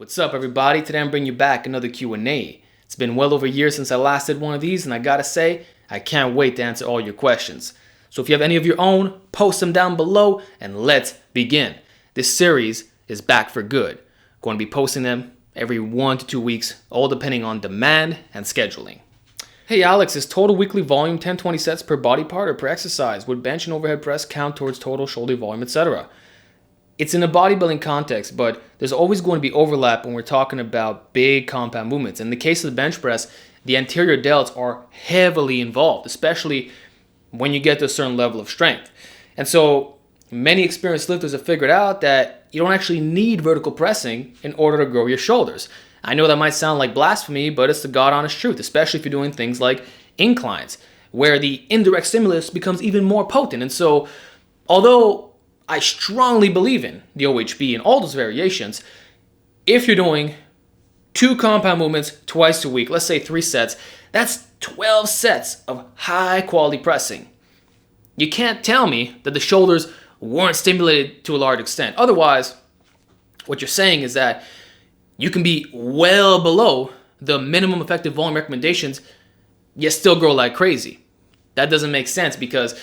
What's up, everybody? Today I'm bringing you back another Q&A. It's been well over a year since I last did one of these, and I gotta say, I can't wait to answer all your questions. So if you have any of your own, post them down below, and let's begin. This series is back for good. I'm going to be posting them every 1 to 2 weeks, all depending on demand and scheduling. Hey Alex, is total weekly volume 10-20 sets per body part or per exercise? Would bench and overhead press count towards total shoulder volume, etc.? It's in a bodybuilding context, but there's always going to be overlap when we're talking about big compound movements. In the case of the bench press, the anterior delts are heavily involved, especially when you get to a certain level of strength. And so many experienced lifters have figured out that you don't actually need vertical pressing in order to grow your shoulders. I know that might sound like blasphemy, but it's the God honest truth, especially if you're doing things like inclines, where the indirect stimulus becomes even more potent. And so, although I strongly believe in the OHB and all those variations, if you're doing 2 compound movements twice a week, let's say 3 sets, that's 12 sets of high quality pressing. You can't tell me that the shoulders weren't stimulated to a large extent. Otherwise, what you're saying is that you can be well below the minimum effective volume recommendations, yet still grow like crazy. That doesn't make sense because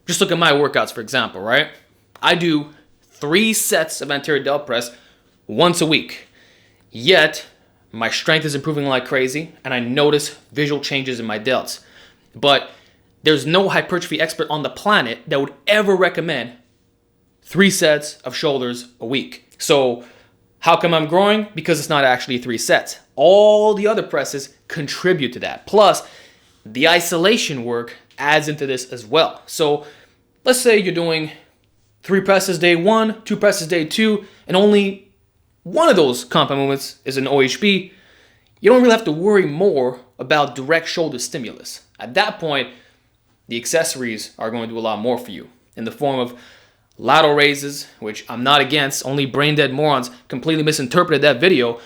just look at my workouts, for example, right? I do 3 sets of anterior delt press once a week, yet my strength is improving like crazy and I notice visual changes in my delts. But there's no hypertrophy expert on the planet that would ever recommend 3 sets of shoulders a week. So how come I'm growing? Because it's not actually 3 sets. All the other presses contribute to that. Plus, the isolation work adds into this as well. So let's say you're doing 3 presses day 1, 2 presses day 2, and only one of those compound movements is an OHB. You don't really have to worry more about direct shoulder stimulus. At that point, the accessories are going to do a lot more for you in the form of lateral raises, which I'm not against. Only brain dead morons completely misinterpreted that video.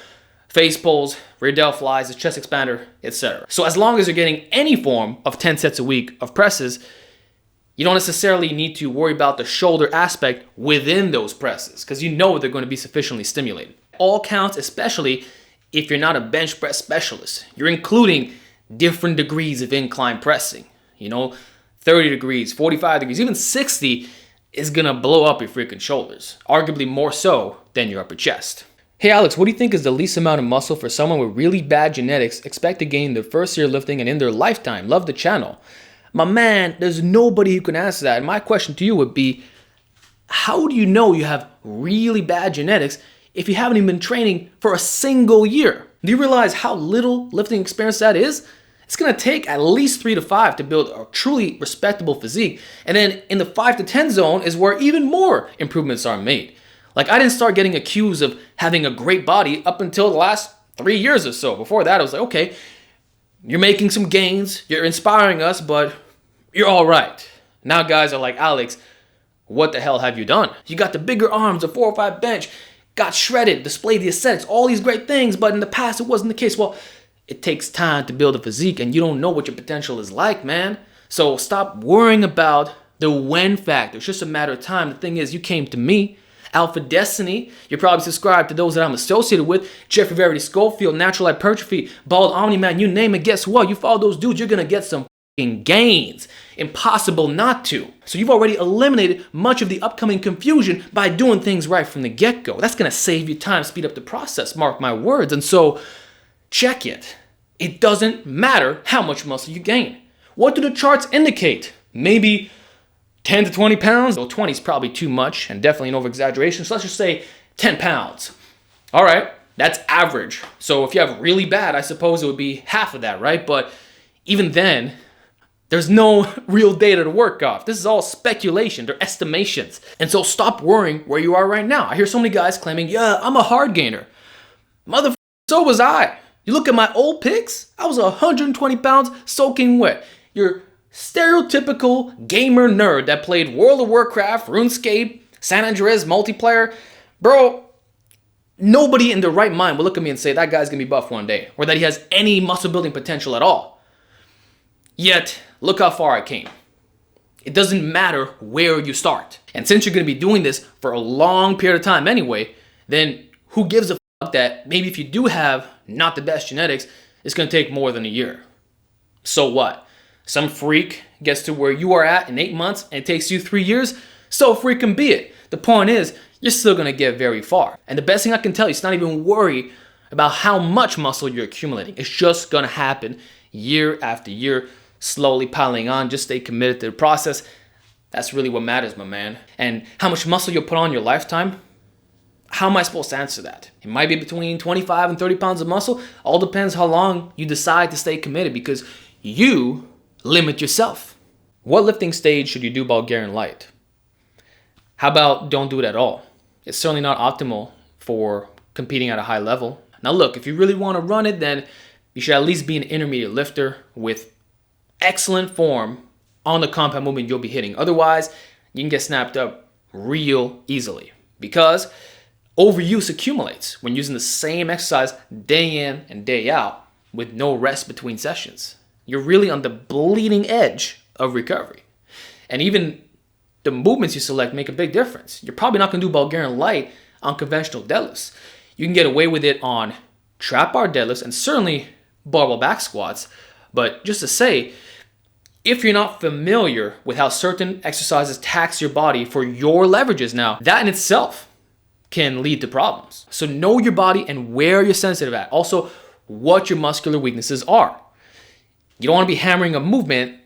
Face pulls, rear delt flies, a chest expander, etc. So as long as you're getting any form of 10 sets a week of presses, you don't necessarily need to worry about the shoulder aspect within those presses because you know they're going to be sufficiently stimulated. All counts, especially if you're not a bench press specialist. You're including different degrees of incline pressing. 30 degrees, 45 degrees, even 60 is going to blow up your freaking shoulders, arguably more so than your upper chest. Hey Alex, what do you think is the least amount of muscle for someone with really bad genetics expect to gain their first year lifting and in their lifetime? Love the channel. My man, there's nobody who can answer that. And my question to you would be, how do you know you have really bad genetics if you haven't even been training for a single year? Do you realize how little lifting experience that is? It's going to take at least 3 to 5 to build a truly respectable physique. And then in the 5 to 10 zone is where even more improvements are made. Like, I didn't start getting accused of having a great body up until the last 3 years or so. Before that, I was like, okay, you're making some gains, you're inspiring us, but you're all right. Now guys are like, Alex, what the hell have you done? You got the bigger arms, the 405 bench, got shredded, displayed the aesthetics, all these great things, but in the past it wasn't the case. Well, it takes time to build a physique and you don't know what your potential is like, man. So stop worrying about the when factor. It's just a matter of time. The thing is, you came to me, Alpha Destiny. You're probably subscribed to those that I'm associated with. Jeffrey Verity Schofield, Natural Hypertrophy, Bald Omni Man, you name it. Guess what? You follow those dudes, you're going to get some gains. Impossible not to. So you've already eliminated much of the upcoming confusion by doing things right from the get-go. That's going to save you time, speed up the process, mark my words. And so check it. It doesn't matter how much muscle you gain. What do the charts indicate? Maybe 10 to 20 pounds? Though 20 is probably too much and definitely an over-exaggeration. So let's just say 10 pounds. All right, that's average. So if you have really bad, I suppose it would be half of that, right? But even then, there's no real data to work off. This is all speculation. They're estimations. And so stop worrying where you are right now. I hear so many guys claiming, yeah, I'm a hard gainer. Motherfucker, so was I. You look at my old pics, I was 120 pounds soaking wet. You're stereotypical gamer nerd that played World of Warcraft, RuneScape, San Andreas multiplayer. Bro, nobody in their right mind will look at me and say that guy's gonna be buff one day or that he has any muscle building potential at all. Yet, look how far I came. It doesn't matter where you start. And since you're gonna be doing this for a long period of time anyway, then who gives a that maybe if you do have not the best genetics, it's going to take more than a year. So what? Some freak gets to where you are at in 8 months and it takes you 3 years? So freaking be it. The point is, you're still going to get very far. And the best thing I can tell you is not even worry about how much muscle you're accumulating. It's just going to happen year after year, slowly piling on. Just stay committed to the process. That's really what matters, my man. And how much muscle you'll put on your lifetime? How am I supposed to answer that? It might be between 25 and 30 pounds of muscle. All depends how long you decide to stay committed, because you limit yourself. What lifting stage should you do Bulgarian light? How about don't do it at all? It's certainly not optimal for competing at a high level. Now look, if you really want to run it, then you should at least be an intermediate lifter with excellent form on the compound movement you'll be hitting. Otherwise, you can get snapped up real easily, because overuse accumulates when using the same exercise day in and day out with no rest between sessions. You're really on the bleeding edge of recovery. And even the movements you select make a big difference. You're probably not going to do Bulgarian light on conventional deadlifts. You can get away with it on trap bar deadlifts and certainly barbell back squats. But just to say, if you're not familiar with how certain exercises tax your body for your leverages now, that in itself can lead to problems. So know your body and where you're sensitive at. Also, what your muscular weaknesses are. You don't want to be hammering a movement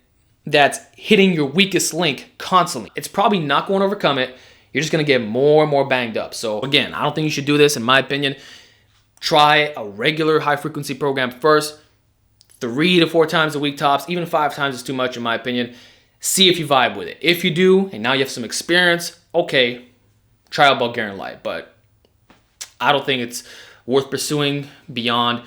that's hitting your weakest link constantly. It's probably not going to overcome it. You're just going to get more and more banged up. So again, I don't think you should do this, in my opinion. Try a regular high frequency program first. 3 to 4 times a week tops. Even 5 times is too much, in my opinion. See if you vibe with it. If you do, and now you have some experience, okay, try out Bulgarian light. But I don't think it's worth pursuing beyond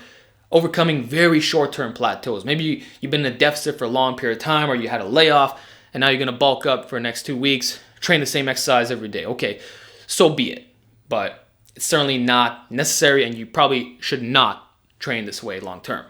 overcoming very short-term plateaus. Maybe you've been in a deficit for a long period of time, or you had a layoff, and now you're going to bulk up for the next 2 weeks, train the same exercise every day. Okay, so be it. But it's certainly not necessary, and you probably should not train this way long-term.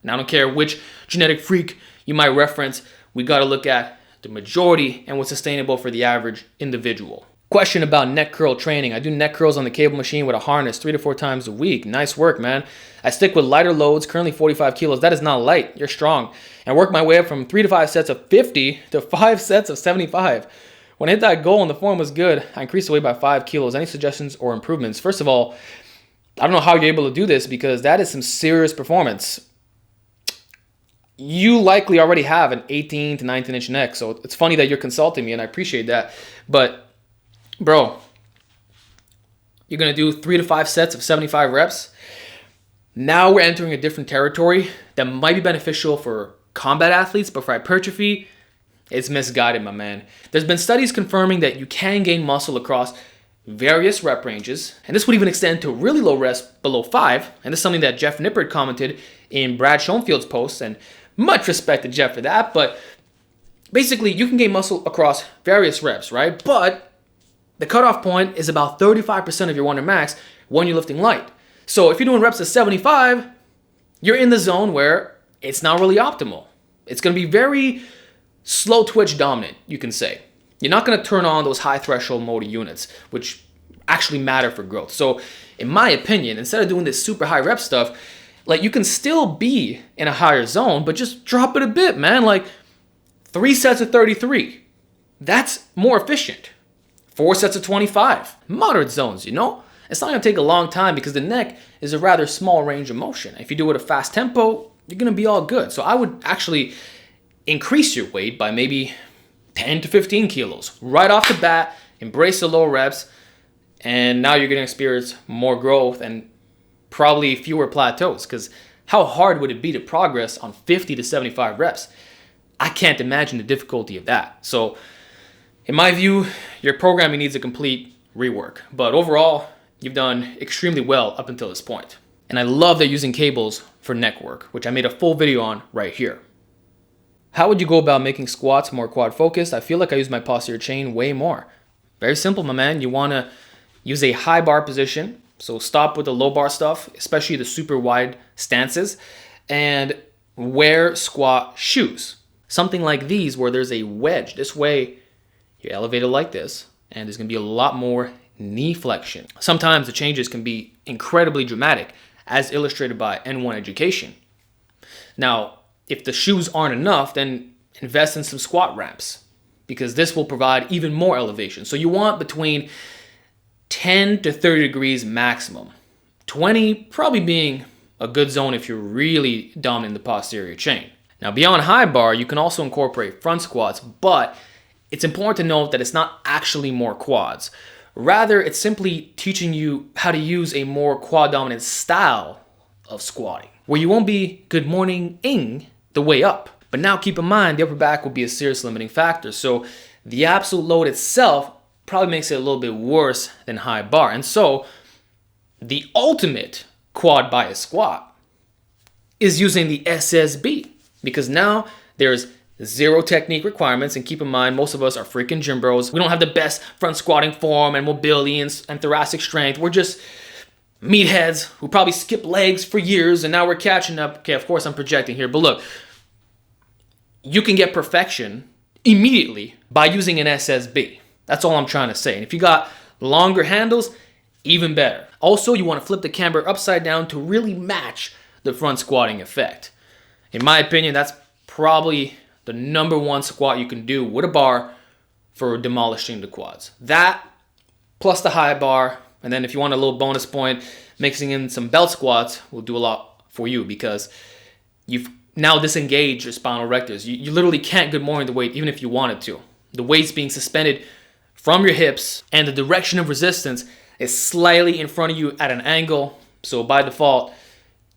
And I don't care which genetic freak you might reference, we got to look at the majority and what's sustainable for the average individual. Question about neck curl training. I do neck curls on the cable machine with a harness 3 to 4 times a week. Nice work, man. I stick with lighter loads, currently 45 kilos. That is not light. You're strong. And work my way up from 3 to 5 sets of 50 to 5 sets of 75. When I hit that goal and the form was good, I increased the weight by 5 kilos. Any suggestions or improvements? First of all, I don't know how you're able to do this, because that is some serious performance. You likely already have an 18 to 19 inch neck, so it's funny that you're consulting me, and I appreciate that. But bro, you're going to do 3 to 5 sets of 75 reps. Now we're entering a different territory that might be beneficial for combat athletes, but for hypertrophy, it's misguided, my man. There's been studies confirming that you can gain muscle across various rep ranges, and this would even extend to really low reps below 5. And this is something that Jeff Nippert commented in Brad Schoenfield's post, and much respect to Jeff for that. But basically, you can gain muscle across various reps, right? But the cutoff point is about 35% of your Wonder Max when you're lifting light. So if you're doing reps of 75, you're in the zone where it's not really optimal. It's going to be very slow twitch dominant, you can say. You're not going to turn on those high threshold motor units, which actually matter for growth. So in my opinion, instead of doing this super high rep stuff, like, you can still be in a higher zone, but just drop it a bit, man. Like 3 sets of 33. That's more efficient. 4 sets of 25. Moderate zones, you know? It's not going to take a long time, because the neck is a rather small range of motion. If you do it at a fast tempo, you're going to be all good. So I would actually increase your weight by maybe 10 to 15 kilos. Right off the bat, embrace the low reps, and now you're going to experience more growth and probably fewer plateaus, because how hard would it be to progress on 50 to 75 reps? I can't imagine the difficulty of that. So in my view, your programming needs a complete rework. But overall, you've done extremely well up until this point. And I love that you're using cables for neck work, which I made a full video on right here. How would you go about making squats more quad focused? I feel like I use my posterior chain way more. Very simple, my man. You want to use a high bar position. So stop with the low bar stuff, especially the super wide stances, and wear squat shoes. Something like these where there's a wedge. This way, you're elevated like this, and there's going to be a lot more knee flexion. Sometimes the changes can be incredibly dramatic, as illustrated by N1 Education. Now, if the shoes aren't enough, then invest in some squat ramps, because this will provide even more elevation. So you want between 10 to 30 degrees maximum. 20 probably being a good zone if you're really dominant in the posterior chain. Now, beyond high bar, you can also incorporate front squats, but it's important to note that it's not actually more quads. Rather, it's simply teaching you how to use a more quad dominant style of squatting, where you won't be good morning-ing the way up. But now keep in mind, the upper back will be a serious limiting factor. So the absolute load itself probably makes it a little bit worse than high bar. And so the ultimate quad bias squat is using the SSB, because now there's zero technique requirements. And keep in mind, most of us are freaking gym bros. We don't have the best front squatting form and mobility and thoracic strength. We're just meatheads who probably skip legs for years, and now we're catching up. Okay, of course I'm projecting here, but look, you can get perfection immediately by using an SSB. That's all I'm trying to say. And if you got longer handles, even better. Also, you want to flip the camber upside down to really match the front squatting effect. In my opinion, that's probably the number one squat you can do with a bar for demolishing the quads. That plus the high bar, and then if you want a little bonus point, mixing in some belt squats will do a lot for you, because you've now disengaged your spinal erectors. You literally can't good morning the weight even if you wanted to. The weight's being suspended from your hips, and the direction of resistance is slightly in front of you at an angle. So by default,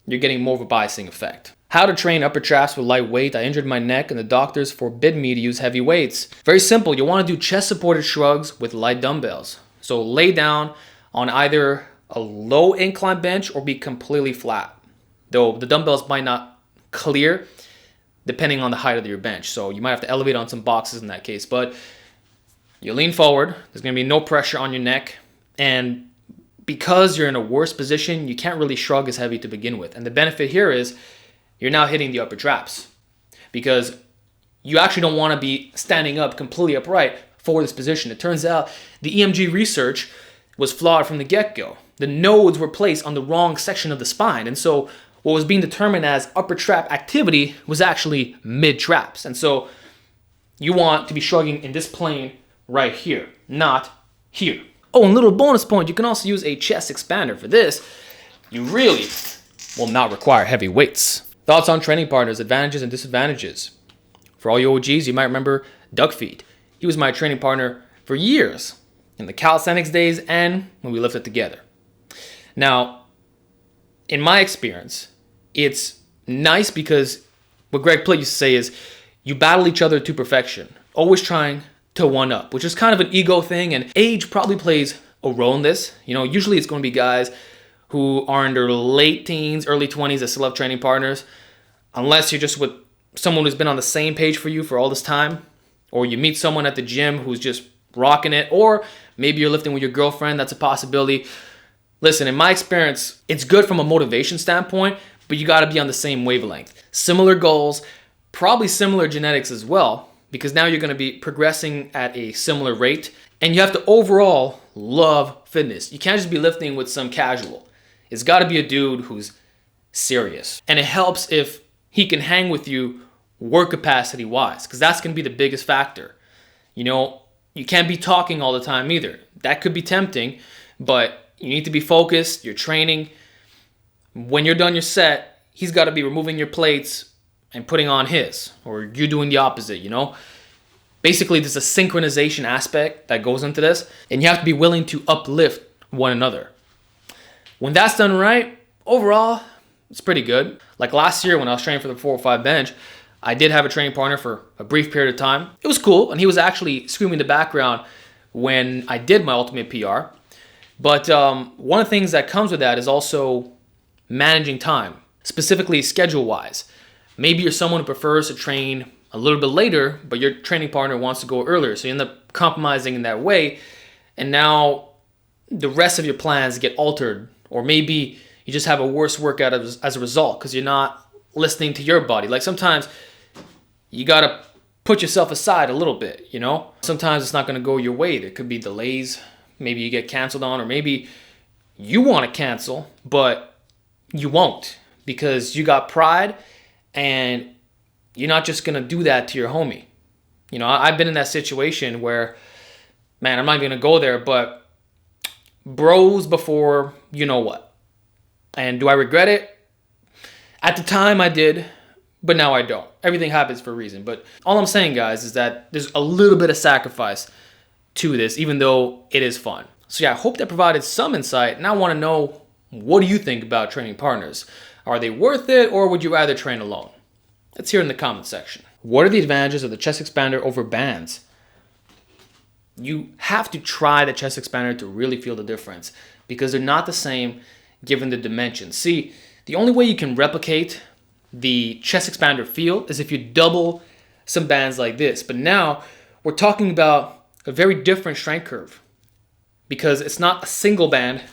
you're getting more of a biasing effect. How to train upper traps with light weight. I injured my neck and the doctors forbid me to use heavy weights. Very simple. You want to do chest supported shrugs with light dumbbells. So lay down on either a low incline bench or be completely flat. Though the dumbbells might not clear depending on the height of your bench. So you might have to elevate on some boxes in that case. But you lean forward. There's going to be no pressure on your neck. And because you're in a worse position, you can't really shrug as heavy to begin with. And the benefit here is you're now hitting the upper traps, because you actually don't want to be standing up completely upright for this position. It turns out the EMG research was flawed from the get-go. The nodes were placed on the wrong section of the spine. And so what was being determined as upper trap activity was actually mid-traps. And so you want to be shrugging in this plane right here, not here. Oh, and little bonus point, you can also use a chest expander for this. You really will not require heavy weights. Thoughts on training partners, advantages and disadvantages. For all you OGs, you might remember Duck Feet. He was my training partner for years, in the calisthenics days and when we lifted together. Now, in my experience, it's nice because what Greg Plitt used to say is you battle each other to perfection, always trying to one up, which is kind of an ego thing, and age probably plays a role in this. You know, usually it's going to be guys who are in their late teens, early 20s that still have training partners, unless you're just with someone who's been on the same page for you for all this time, or you meet someone at the gym who's just rocking it, or maybe you're lifting with your girlfriend. That's a possibility. Listen, in my experience, it's good from a motivation standpoint, but you got to be on the same wavelength. Similar goals, probably similar genetics as well, because now you're going to be progressing at a similar rate, and you have to overall love fitness. You can't just be lifting with some casual. It's got to be a dude who's serious. And it helps if he can hang with you work capacity wise, because that's going to be the biggest factor. You know, you can't be talking all the time either. That could be tempting, but you need to be focused. You're training. When you're done your set, he's got to be removing your plates and putting on his, or you doing the opposite, you know? Basically, there's a synchronization aspect that goes into this, and you have to be willing to uplift one another. When that's done right, overall, it's pretty good. Like last year when I was training for the 405 bench, I did have a training partner for a brief period of time. It was cool, and he was actually screaming in the background when I did my ultimate PR. But one of the things that comes with that is also managing time, specifically schedule-wise. Maybe you're someone who prefers to train a little bit later, but your training partner wants to go earlier. So you end up compromising in that way, and now the rest of your plans get altered. Or maybe you just have a worse workout as a result because you're not listening to your body. Like sometimes you got to put yourself aside a little bit, you know? Sometimes it's not going to go your way. There could be delays. Maybe you get canceled on, or maybe you want to cancel, but you won't because you got pride and you're not just going to do that to your homie. You know, I've been in that situation where, man, I'm not going to go there, but bros before you know what. And do I regret it? At the time I did, but now I don't. Everything happens for a reason. But all I'm saying, guys, is that there's a little bit of sacrifice to this, even though it is fun. So yeah, I hope that provided some insight. And I want to know, what do you think about training partners? Are they worth it, or would you rather train alone? Let's hear in the comment section. What are the advantages of the chest expander over bands? You have to try the chest expander to really feel the difference because they're not the same given the dimensions. See, the only way you can replicate the chest expander feel is if you double some bands like this. But now we're talking about a very different strength curve because it's not a single band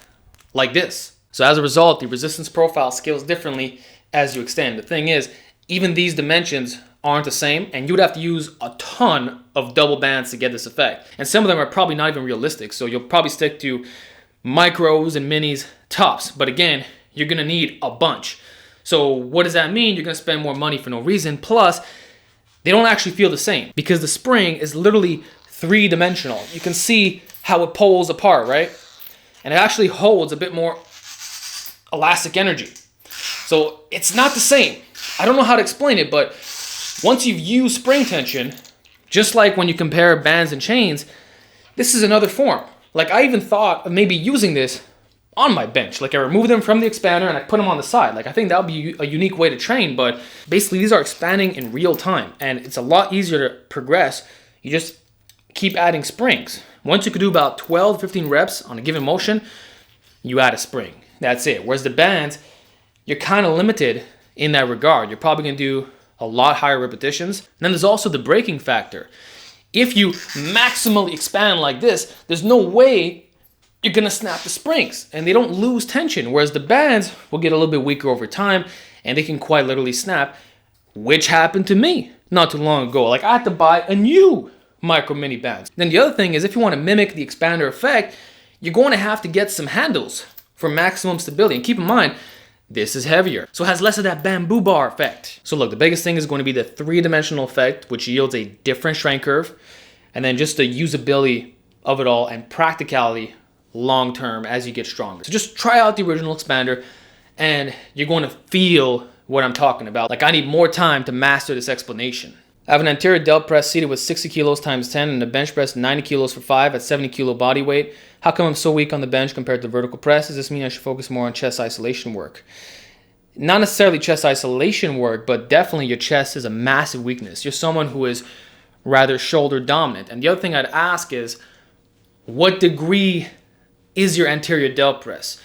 like this. So as a result, the resistance profile scales differently as you extend. The thing is, even these dimensions aren't the same, and you would have to use a ton of double bands to get this effect. And some of them are probably not even realistic, so you'll probably stick to micros and minis tops. But again, you're gonna need a bunch. So what does that mean? You're gonna spend more money for no reason. Plus, they don't actually feel the same because the spring is literally three-dimensional. You can see how it pulls apart, right? And it actually holds a bit more elastic energy. So it's not the same. I don't know how to explain it, but once you've used spring tension, just like when you compare bands and chains, this is another form. Like I even thought of maybe using this on my bench. Like I remove them from the expander and I put them on the side. Like I think that would be a unique way to train, but basically these are expanding in real time and it's a lot easier to progress. You just keep adding springs. Once you could do about 12, 15 reps on a given motion, you add a spring. That's it. Whereas the bands, you're kind of limited in that regard. You're probably going to do a lot higher repetitions. And then there's also the braking factor. If you maximally expand like this, there's no way you're gonna snap the springs and they don't lose tension. Whereas the bands will get a little bit weaker over time and they can quite literally snap, which happened to me not too long ago. Like I had to buy a new micro mini bands. Then the other thing is if you want to mimic the expander effect, you're going to have to get some handles for maximum stability. And keep in mind, this is heavier, so it has less of that bamboo bar effect. So look, the biggest thing is going to be the three-dimensional effect, which yields a different strength curve, and then just the usability of it all and practicality long-term as you get stronger. So just try out the original expander and you're going to feel what I'm talking about. Like I need more time to master this explanation. I have an anterior delt press seated with 60 kilos times 10 and a bench press 90 kilos for 5 at 70 kilo body weight. How come I'm so weak on the bench compared to vertical press? Does this mean I should focus more on chest isolation work? Not necessarily chest isolation work, but definitely your chest is a massive weakness. You're someone who is rather shoulder dominant. And the other thing I'd ask is, what degree is your anterior delt press?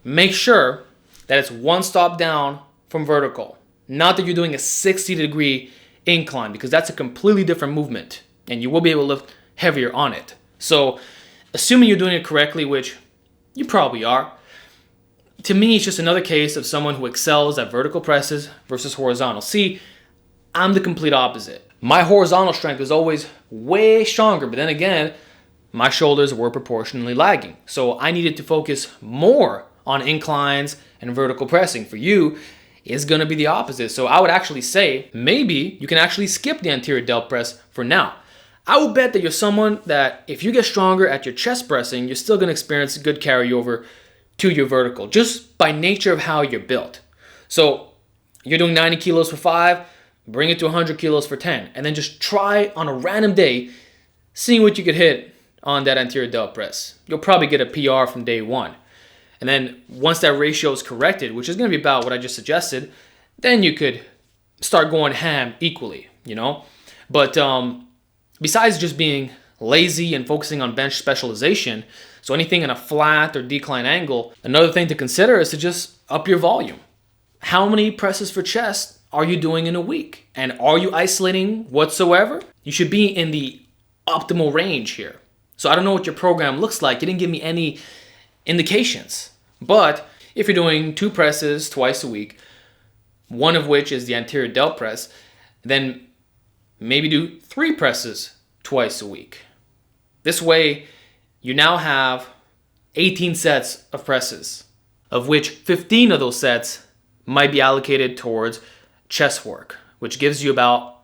Make sure that it's one stop down from vertical. Not that you're doing a 60-degree incline, because that's a completely different movement and you will be able to lift heavier on it. So assuming you're doing it correctly, which you probably are, to me it's just another case of someone who excels at vertical presses versus horizontal. See, I'm the complete opposite. My horizontal strength is always way stronger, but then again, my shoulders were proportionally lagging. So I needed to focus more on inclines and vertical pressing. For you, is going to be the opposite. So I would actually say maybe you can actually skip the anterior delt press for now. I would bet that you're someone that if you get stronger at your chest pressing, you're still going to experience good carryover to your vertical just by nature of how you're built. So you're doing 90 kilos for 5, bring it to 100 kilos for 10, and then just try on a random day seeing what you could hit on that anterior delt press. You'll probably get a PR from day one. And then once that ratio is corrected, which is going to be about what I just suggested, then you could start going ham equally, you know? But besides just being lazy and focusing on bench specialization, so anything in a flat or decline angle, another thing to consider is to just up your volume. How many presses for chest are you doing in a week? And are you isolating whatsoever? You should be in the optimal range here. So I don't know what your program looks like. You didn't give me any indications. But if you're doing 2 presses twice a week, one of which is the anterior delt press, then maybe do 3 presses twice a week. This way, you now have 18 sets of presses, of which 15 of those sets might be allocated towards chest work, which gives you about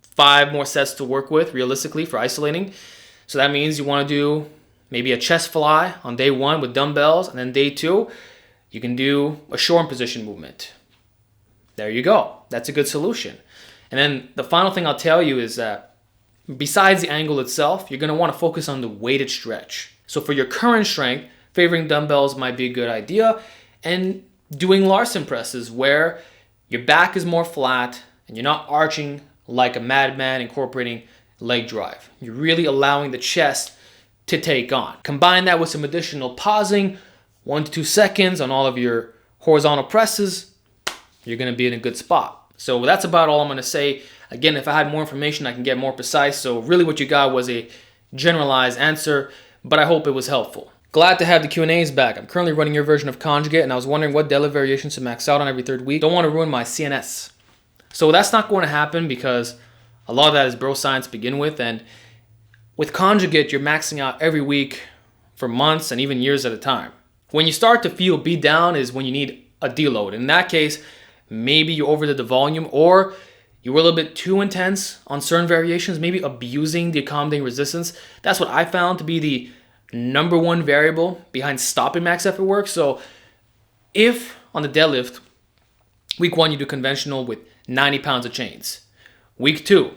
5 more sets to work with realistically for isolating. So that means you want to do maybe a chest fly on day 1 with dumbbells, and then day 2, you can do a short position movement. There you go. That's a good solution. And then the final thing I'll tell you is that besides the angle itself, you're going to want to focus on the weighted stretch. So for your current strength, favoring dumbbells might be a good idea, and doing Larsen presses where your back is more flat and you're not arching like a madman incorporating leg drive. You're really allowing the chest to take on. Combine that with some additional pausing, 1 to 2 seconds on all of your horizontal presses, you're going to be in a good spot. So that's about all I'm going to say. Again, if I had more information, I can get more precise. So really what you got was a generalized answer, but I hope it was helpful. Glad to have the Q&As back. I'm currently running your version of Conjugate, and I was wondering what deadlift variations to max out on every 3rd week. Don't want to ruin my CNS. So that's not going to happen because a lot of that is bro science to begin with, and with Conjugate, you're maxing out every week for months and even years at a time. When you start to feel beat down is when you need a deload. In that case, maybe you overdid the volume, or you were a little bit too intense on certain variations, maybe abusing the accommodating resistance. That's what I found to be the #1 variable behind stopping max effort work. So if on the deadlift, week 1 you do conventional with 90 pounds of chains, week 2,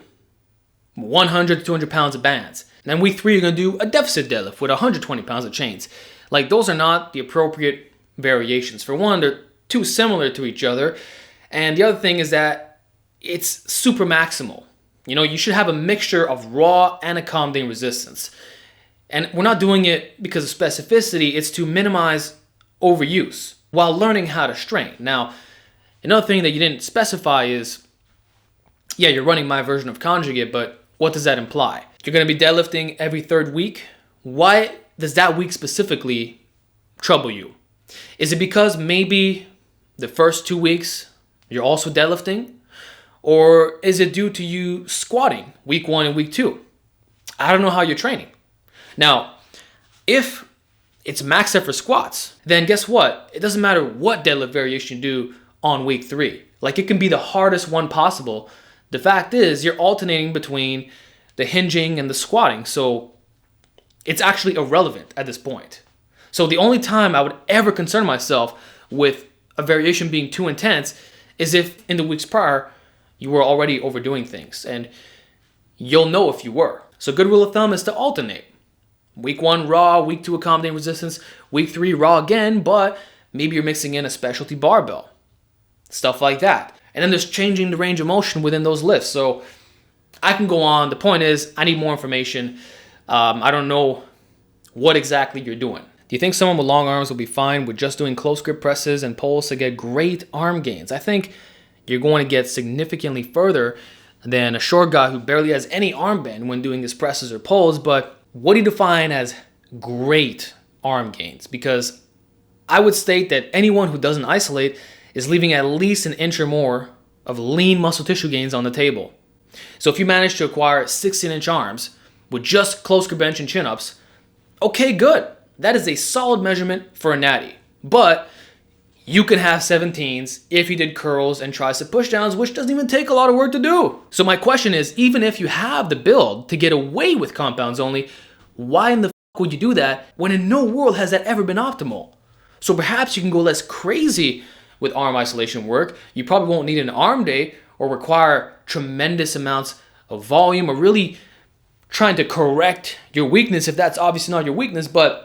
100 to 200 pounds of bands, and then week 3 you're going to do a deficit deadlift with 120 pounds of chains. Like, those are not the appropriate variations. For one, they're too similar to each other, and the other thing is that it's super maximal. You know, you should have a mixture of raw and accommodating resistance. And we're not doing it because of specificity, it's to minimize overuse while learning how to strain. Now, another thing that you didn't specify is, yeah, you're running my version of Conjugate, but what does that imply? You're going to be deadlifting every 3rd week. Why does that week specifically trouble you? Is it because maybe the first 2 weeks you're also deadlifting? Or is it due to you squatting week 1 and week 2? I don't know how you're training. Now, if it's max effort squats, then guess what? It doesn't matter what deadlift variation you do on week 3. Like, it can be the hardest one possible. The fact is, you're alternating between the hinging and the squatting. So it's actually irrelevant at this point. So the only time I would ever concern myself with a variation being too intense is if in the weeks prior you were already overdoing things. And you'll know if you were. So a good rule of thumb is to alternate. Week 1 raw, week 2 accommodating resistance, week 3 raw again, but maybe you're mixing in a specialty barbell. Stuff like that. And then there's changing the range of motion within those lifts. So I can go on. The point is, I need more information. I don't know what exactly you're doing. Do you think someone with long arms will be fine with just doing close grip presses and pulls to get great arm gains? I think you're going to get significantly further than a short guy who barely has any arm bend when doing his presses or pulls. But what do you define as great arm gains? Because I would state that anyone who doesn't isolate is leaving at least an inch or more of lean muscle tissue gains on the table. So if you manage to acquire 16-inch arms with just close grip bench and chin-ups, okay, good. That is a solid measurement for a natty. But you can have 17s if you did curls and tricep pushdowns, which doesn't even take a lot of work to do. So my question is, even if you have the build to get away with compounds only, why in the fuck would you do that when in no world has that ever been optimal? So perhaps you can go less crazy with arm isolation work. You probably won't need an arm day or require tremendous amounts of volume or really trying to correct your weakness if that's obviously not your weakness. But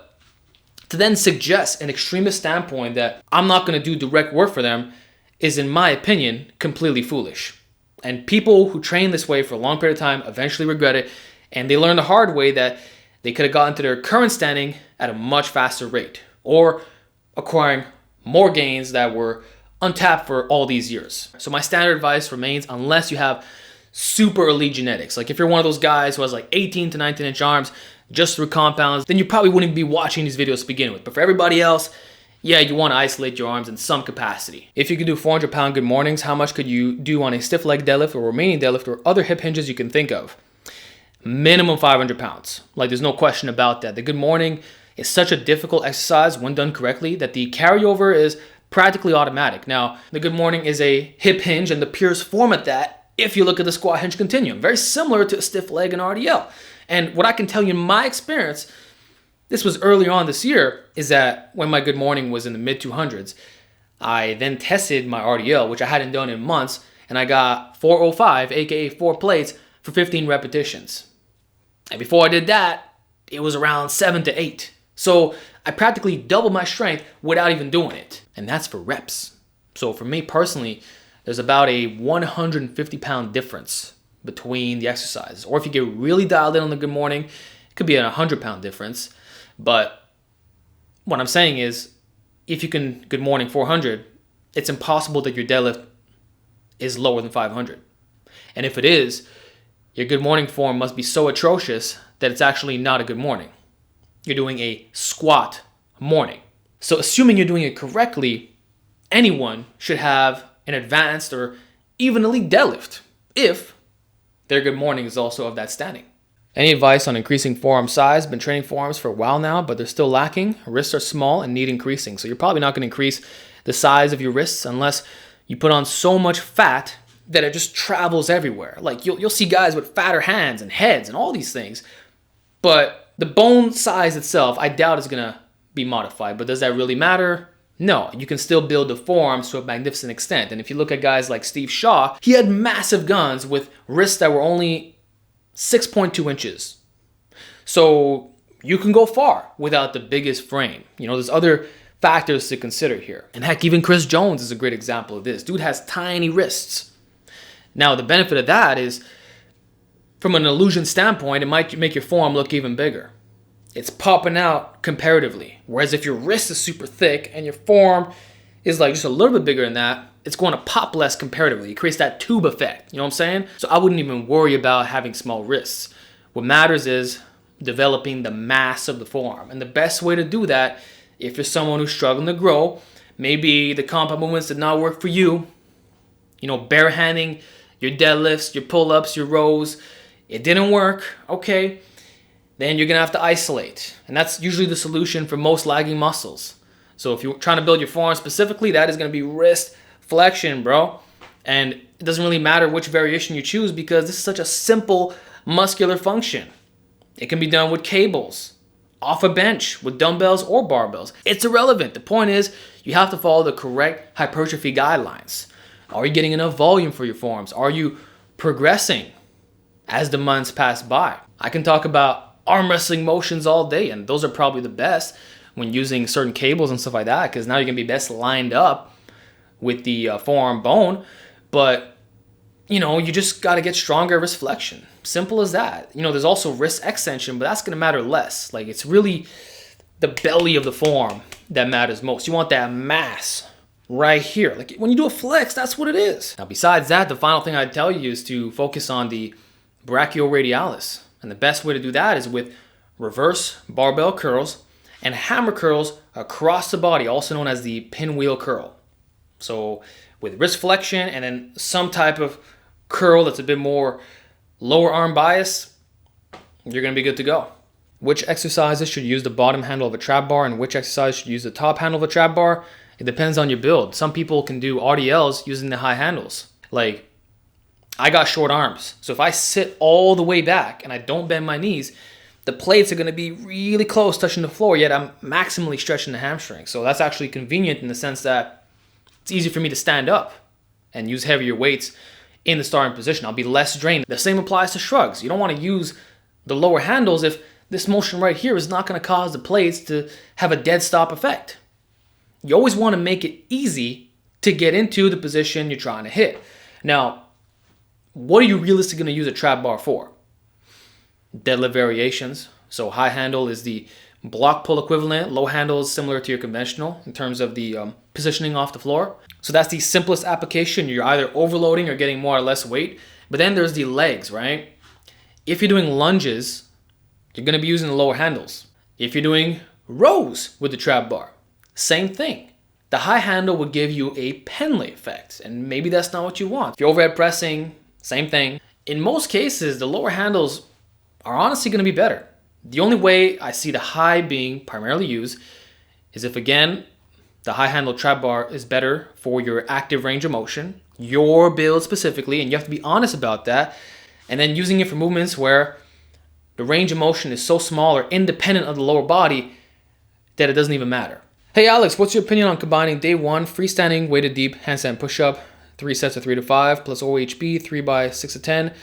to then suggest an extremist standpoint that I'm not going to do direct work for them is, in my opinion, completely foolish. And people who train this way for a long period of time eventually regret it, and they learn the hard way that they could have gotten to their current standing at a much faster rate, or acquiring more gains that were untapped for all these years. So my standard advice remains, unless you have super elite genetics, like if you're one of those guys who has like 18 to 19-inch arms just through compounds, then you probably wouldn't be watching these videos to begin with. But for everybody else, yeah, you want to isolate your arms in some capacity. If you could do 400-pound good mornings, how much could you do on a stiff leg deadlift or remaining deadlift or other hip hinges you can think of? Minimum 500 pounds. Like, there's no question about that. The good morning is such a difficult exercise when done correctly that the carryover is practically automatic. Now, the good morning is a hip hinge and the purest form at that if you look at the squat hinge continuum. Very similar to a stiff leg and RDL. And what I can tell you in my experience, this was earlier on this year, is that when my good morning was in the mid 200s, I then tested my RDL, which I hadn't done in months, and I got 405, aka 4 plates, for 15 repetitions. And before I did that, it was around 7 to 8. So I practically doubled my strength without even doing it. And that's for reps. So for me personally, there's about a 150-pound difference between the exercises. Or if you get really dialed in on the good morning, it could be a 100-pound difference. But what I'm saying is, if you can good morning 400, it's impossible that your deadlift is lower than 500. And if it is, your good morning form must be so atrocious that it's actually not a good morning. You're doing a squat morning. So assuming you're doing it correctly, anyone should have an advanced or even elite deadlift if their good morning is also of that standing. Any advice on increasing forearm size? Been training forearms for a while now, but they're still lacking. Wrists are small and need increasing. So you're probably not going to increase the size of your wrists unless you put on so much fat that it just travels everywhere. Like you'll see guys with fatter hands and heads and all these things, but the bone size itself, I doubt is going to be modified. But does that really matter? No, you can still build the forearms to a magnificent extent. And if you look at guys like Steve Shaw, he had massive guns with wrists that were only 6.2 inches. So you can go far without the biggest frame. You know, there's other factors to consider here. And heck, even Chris Jones is a great example of this. Dude has tiny wrists. Now, the benefit of that is, from an illusion standpoint, it might make your forearm look even bigger. It's popping out comparatively. Whereas if your wrist is super thick and your forearm is like just a little bit bigger than that, it's going to pop less comparatively. It creates that tube effect. You know what I'm saying? So I wouldn't even worry about having small wrists. What matters is developing the mass of the forearm. And the best way to do that, if you're someone who's struggling to grow, maybe the compound movements did not work for you, you know, barehanding your deadlifts, your pull-ups, your rows, it didn't work, okay, then you're going to have to isolate. And that's usually the solution for most lagging muscles. So if you're trying to build your forearm specifically, that is going to be wrist flexion, bro. And it doesn't really matter which variation you choose because this is such a simple muscular function. It can be done with cables, off a bench, with dumbbells or barbells. It's irrelevant. The point is you have to follow the correct hypertrophy guidelines. Are you getting enough volume for your forearms? Are you progressing as the months pass by? I can talk about arm wrestling motions all day, and those are probably the best when using certain cables and stuff like that, because now you're going to be best lined up with the forearm bone. But, you know, you just got to get stronger wrist flexion. Simple as that. You know, there's also wrist extension, but that's going to matter less. Like, it's really the belly of the forearm that matters most. You want that mass right here. Like when you do a flex, that's what it is. Now, besides that, the final thing I'd tell you is to focus on the brachioradialis. And the best way to do that is with reverse barbell curls and hammer curls across the body, also known as the pinwheel curl. So with wrist flexion and then some type of curl that's a bit more lower arm bias, you're going to be good to go. Which exercises should use the bottom handle of a trap bar and which exercise should use the top handle of a trap bar? It depends on your build. Some people can do RDLs using the high handles. Like, I got short arms. So if I sit all the way back and I don't bend my knees, the plates are going to be really close touching the floor, yet I'm maximally stretching the hamstring. So that's actually convenient in the sense that it's easy for me to stand up and use heavier weights in the starting position. I'll be less drained. The same applies to shrugs. You don't want to use the lower handles if this motion right here is not going to cause the plates to have a dead stop effect. You always want to make it easy to get into the position you're trying to hit. Now, what are you realistically going to use a trap bar for? Deadlift variations. So high handle is the block pull equivalent. Low handle is similar to your conventional in terms of the positioning off the floor. So that's the simplest application. You're either overloading or getting more or less weight. But then there's the legs, right? If you're doing lunges, you're going to be using the lower handles. If you're doing rows with the trap bar, same thing. The high handle would give you a Penley effect, and maybe that's not what you want. If you're overhead pressing, same thing. In most cases, the lower handles are honestly going to be better. The only way I see the high being primarily used is if, again, the high handle trap bar is better for your active range of motion, your build specifically, and you have to be honest about that. And then using it for movements where the range of motion is so small or independent of the lower body that it doesn't even matter. Hey Alex, what's your opinion on combining day 1 freestanding weighted deep handstand push-up, 3 sets of 3 to 5 plus OHB 3 by 6 to 10.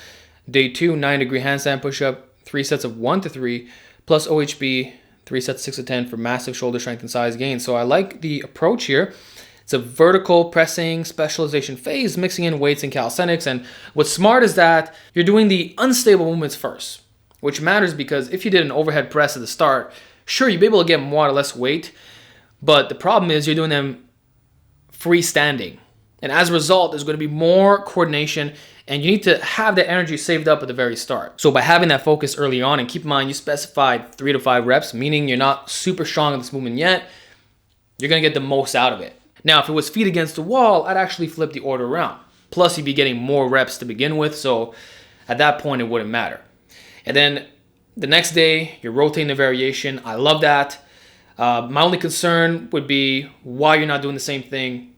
Day 2 9-degree handstand push-up, 3 sets of 1 to 3 plus OHB 3 sets of 6 to 10 for massive shoulder strength and size gain. So I like the approach here. It's a vertical pressing specialization phase, mixing in weights and calisthenics. And what's smart is that you're doing the unstable movements first, which matters because if you did an overhead press at the start, sure, you'd be able to get more or less weight, but the problem is you're doing them freestanding. And as a result, there's going to be more coordination and you need to have that energy saved up at the very start. So by having that focus early on, and keep in mind you specified 3 to 5 reps, meaning you're not super strong in this movement yet, you're going to get the most out of it. Now, if it was feet against the wall, I'd actually flip the order around. Plus, you'd be getting more reps to begin with, so at that point, it wouldn't matter. And then the next day, you're rotating the variation. I love that. My only concern would be why you're not doing the same thing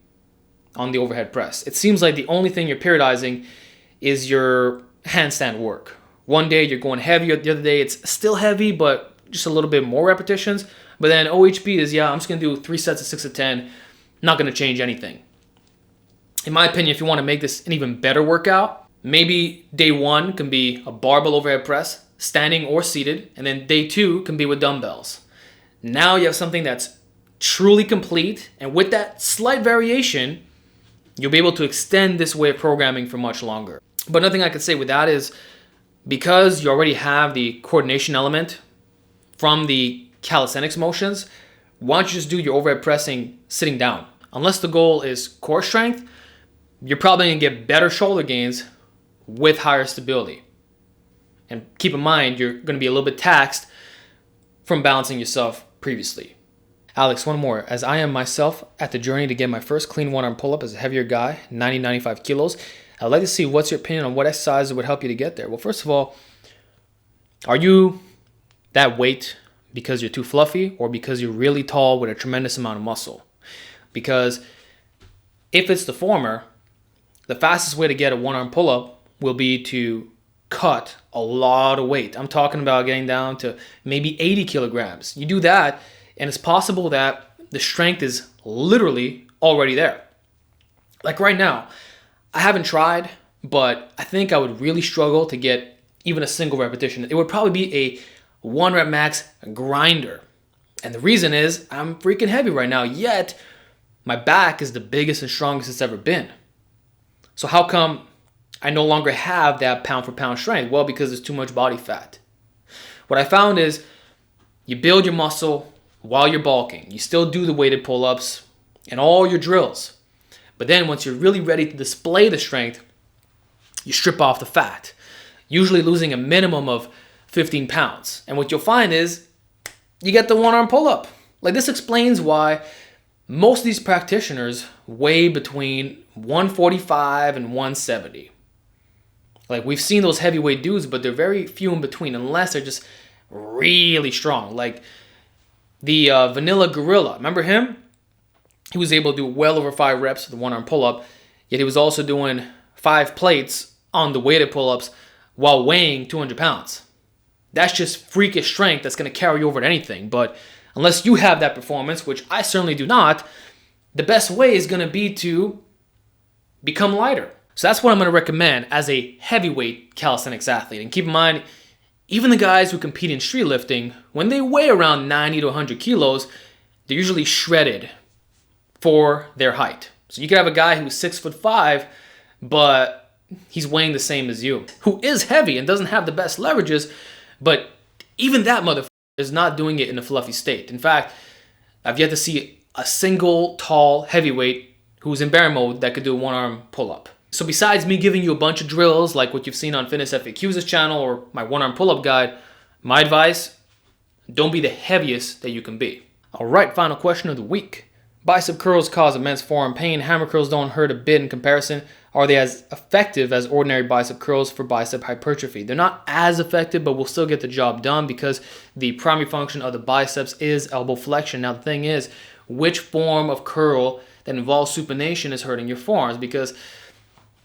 on the overhead press. It seems like the only thing you're periodizing is your handstand work. One day you're going heavier, the other day it's still heavy, but just a little bit more repetitions. But then OHB is, yeah, I'm just gonna do 3 sets of 6 to 10, not gonna change anything. In my opinion, if you wanna make this an even better workout, maybe day 1 can be a barbell overhead press, standing or seated, and then day 2 can be with dumbbells. Now you have something that's truly complete, and with that slight variation, you'll be able to extend this way of programming for much longer. But another thing I could say with that is because you already have the coordination element from the calisthenics motions, why don't you just do your overhead pressing sitting down? Unless the goal is core strength, you're probably gonna get better shoulder gains with higher stability. And keep in mind, you're gonna be a little bit taxed from balancing yourself previously. Alex, one more. As I am myself at the journey to get my first clean one-arm pull-up as a heavier guy, 95 kilos, I'd like to see what's your opinion on what exercises would help you to get there. Well, first of all, are you that weight because you're too fluffy or because you're really tall with a tremendous amount of muscle? Because if it's the former, the fastest way to get a one-arm pull-up will be to cut a lot of weight. I'm talking about getting down to maybe 80 kilograms. You do that, and it's possible that the strength is literally already there. Like right now, I haven't tried, but I think I would really struggle to get even a single repetition. It would probably be a 1 rep max grinder. And the reason is I'm freaking heavy right now, yet my back is the biggest and strongest it's ever been. So how come I no longer have that pound for pound strength? Well, because there's too much body fat. What I found is you build your muscle while you're bulking. You still do the weighted pull-ups and all your drills. But then once you're really ready to display the strength, you strip off the fat, usually losing a minimum of 15 pounds. And what you'll find is you get the one-arm pull-up. Like, this explains why most of these practitioners weigh between 145 and 170. Like, we've seen those heavyweight dudes, but they're very few in between unless they're just really strong. Like the Vanilla Gorilla, remember him? He was able to do well over 5 reps with the one-arm pull-up, yet he was also doing 5 plates on the weighted pull-ups while weighing 200 pounds. That's just freakish strength that's going to carry over to anything. But unless you have that performance, which I certainly do not, the best way is going to be to become lighter. So that's what I'm going to recommend as a heavyweight calisthenics athlete. And keep in mind, even the guys who compete in street lifting, when they weigh around 90 to 100 kilos, they're usually shredded for their height. So you could have a guy who's 6'5", but he's weighing the same as you, who is heavy and doesn't have the best leverages, but even that motherfucker is not doing it in a fluffy state. In fact, I've yet to see a single tall heavyweight who's in bear mode that could do a one-arm pull-up. So besides me giving you a bunch of drills like what you've seen on Fitness FAQ's channel or my one-arm pull-up guide, my advice, don't be the heaviest that you can be. All right, final question of the week. Bicep curls cause immense forearm pain. Hammer curls don't hurt a bit in comparison. are they as effective as ordinary bicep curls for bicep hypertrophy? They're not as effective, but we'll still get the job done because the primary function of the biceps is elbow flexion. Now, the thing is, which form of curl that involves supination is hurting your forearms? Because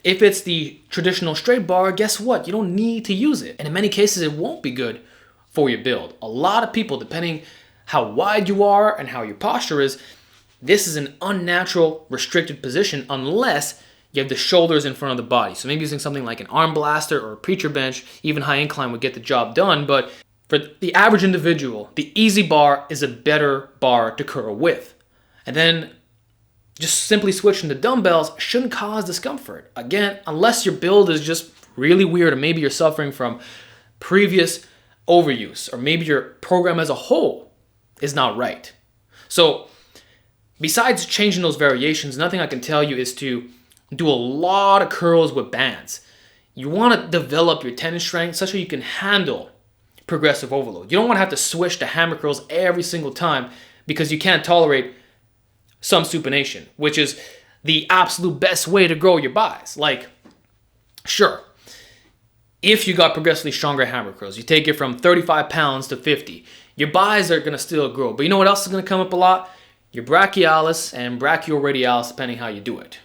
if it's the traditional straight bar, guess what? You don't need to use it. And in many cases, it won't be good for your build. A lot of people, depending how wide you are and how your posture is, this is an unnatural restricted position unless you have the shoulders in front of the body. So maybe using something like an arm blaster or a preacher bench, even high incline would get the job done. But for the average individual, the easy bar is a better bar to curl with. And then just simply switching to dumbbells shouldn't cause discomfort. Again, unless your build is just really weird, or maybe you're suffering from previous overuse, or maybe your program as a whole is not right. So besides changing those variations, nothing I can tell you is to do a lot of curls with bands. You want to develop your tendon strength such that you can handle progressive overload. You don't want to have to switch to hammer curls every single time because you can't tolerate some supination, which is the absolute best way to grow your buys. Like, sure, if you got progressively stronger hammer curls, you take it from 35 pounds to 50, your buys are going to still grow. But you know what else is going to come up a lot? Your brachialis and brachioradialis, depending how you do it.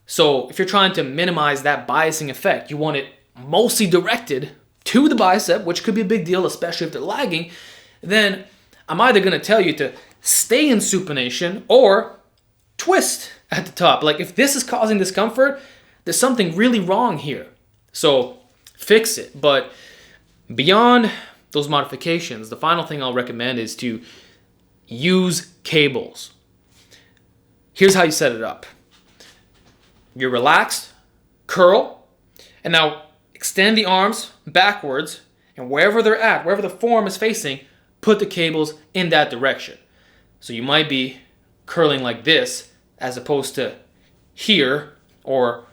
So if you're trying to minimize that biasing effect, you want it mostly directed to the bicep, which could be a big deal, especially if they're lagging, then I'm either going to tell you to stay in supination or twist at the top. Like, if this is causing discomfort, there's something really wrong here. So fix it. But beyond those modifications, the final thing I'll recommend is to use cables. Here's how you set it up. You're relaxed, curl, and now extend the arms backwards, and wherever they're at, wherever the forearm is facing, put the cables in that direction. So you might be curling like this as opposed to here or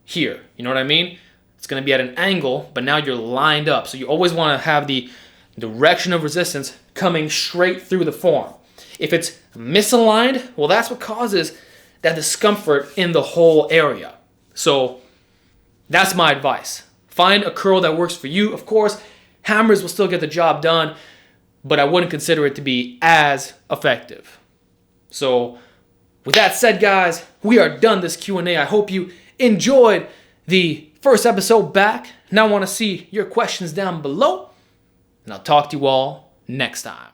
here. You know what I mean? It's going to be at an angle, but now you're lined up. So you always want to have the direction of resistance coming straight through the forearm. If it's misaligned, well, that's what causes that discomfort in the whole area. So that's my advice. Find a curl that works for you. Of course, hammers will still get the job done, but I wouldn't consider it to be as effective. So with that said, guys, we are done this Q&A. I hope you enjoyed the first episode back. Now I want to see your questions down below, and I'll talk to you all next time.